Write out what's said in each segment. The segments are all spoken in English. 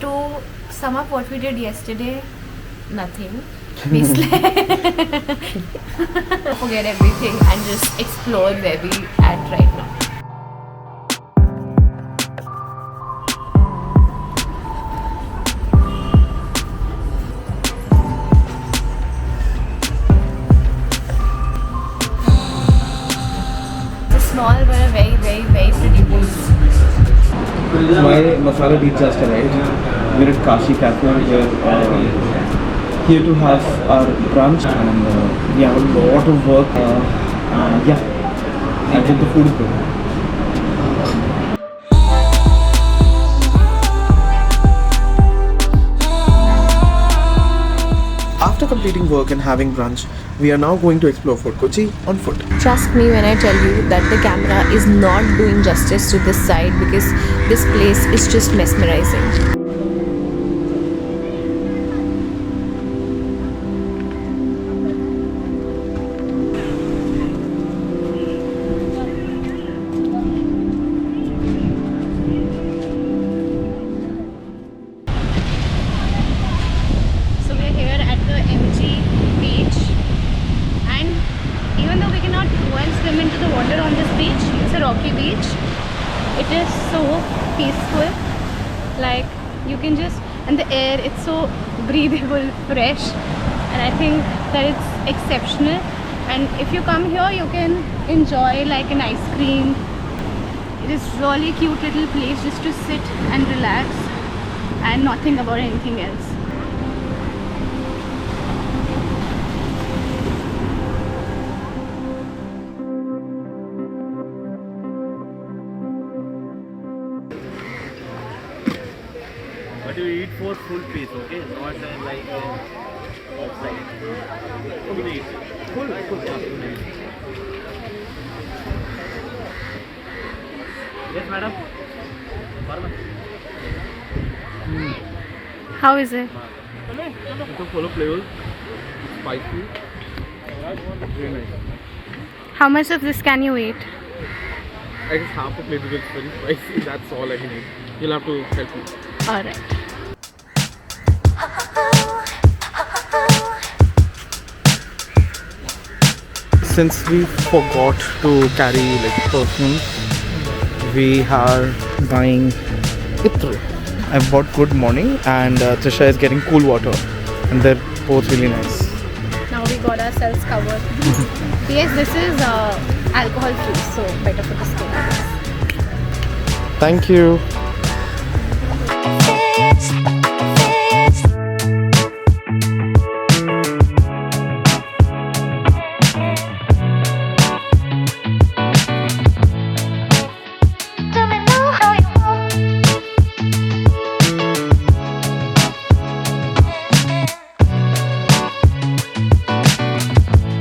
To sum up what we did yesterday, nothing. We slept. Forget everything and just explore where we at right now. It's a small but a very, very, very pretty place. My masala beach just arrived. We're at Kashi Cafe. We're here to have our brunch and we have a lot of work. Yeah, I hope the food is good. After completing work and having brunch, we are now going to explore Fort Kochi on foot. Trust me when I tell you that the camera is not doing justice to this side because this place is just mesmerizing. So we are here at the MG beach, and even though we cannot go and swim into the water on this beach, it's a rocky beach. It is so peaceful, like you can just, and the air, it's so breathable, fresh, and I think that it's exceptional. And if you come here, you can enjoy like an ice cream. It is really cute little place just to sit and relax and not think about anything else. But you eat for full piece, okay? Not like outside. Full eat. Full eat. Yes, madam. How is it? It's a full of flavors. Spicy. Very nice. How much of this can you eat? I guess half a plate because it's very spicy. That's all I can eat. You'll have to help me. Alright. Since we forgot to carry like perfumes, we are buying Itru. I've bought Good Morning and Trisha is getting Cool Water, and they're both really nice. Now we got ourselves covered. Yes, this is alcohol free, so better for the skin. Thank you.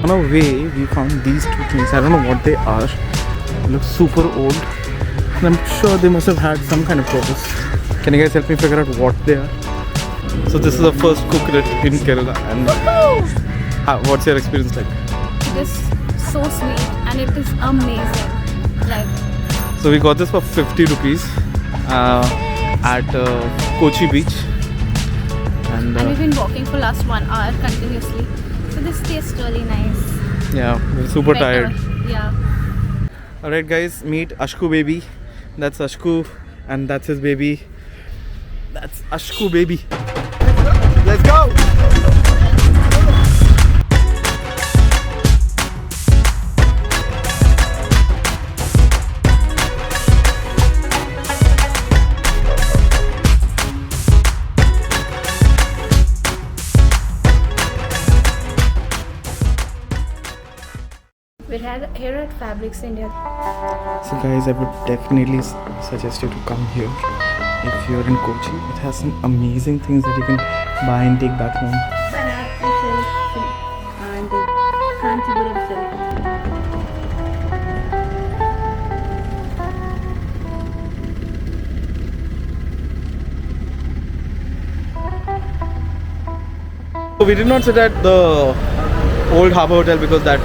On our way, we found these two things. I don't know what they are. They look super old. And I'm sure they must have had some kind of purpose. Can you guys help me figure out what they are? So this is the first coconut in Kerala. And what's your experience like? It is so sweet and it is amazing. Like, So we got this for 50 rupees at Kochi beach. And we've been walking for last 1 hour continuously. So this tastes really nice. yeah, we're super Better. tired. Yeah. Alright guys, meet Ashku baby. That's Ashku and that's his baby. That's Ashku baby. Let's go! We're here at Fabrics India. So guys, I would definitely suggest you to come here if you're in Kochi. It has some amazing things that you can buy and take back home. And Kanchipuram silk. So we did not sit at the old Harbour Hotel because that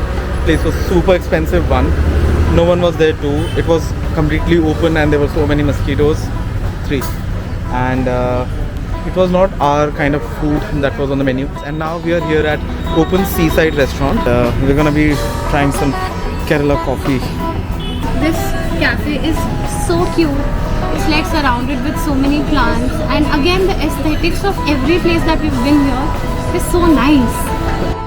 place was super expensive. One, no one was there. Two, it was completely open and there were so many mosquitoes. Three, and It was not our kind of food that was on the menu. And now we are here at Open Seaside Restaurant. We're gonna be trying some Kerala coffee. This cafe is so cute. It's like surrounded with so many plants, and again the aesthetics of every place that we've been here is so nice.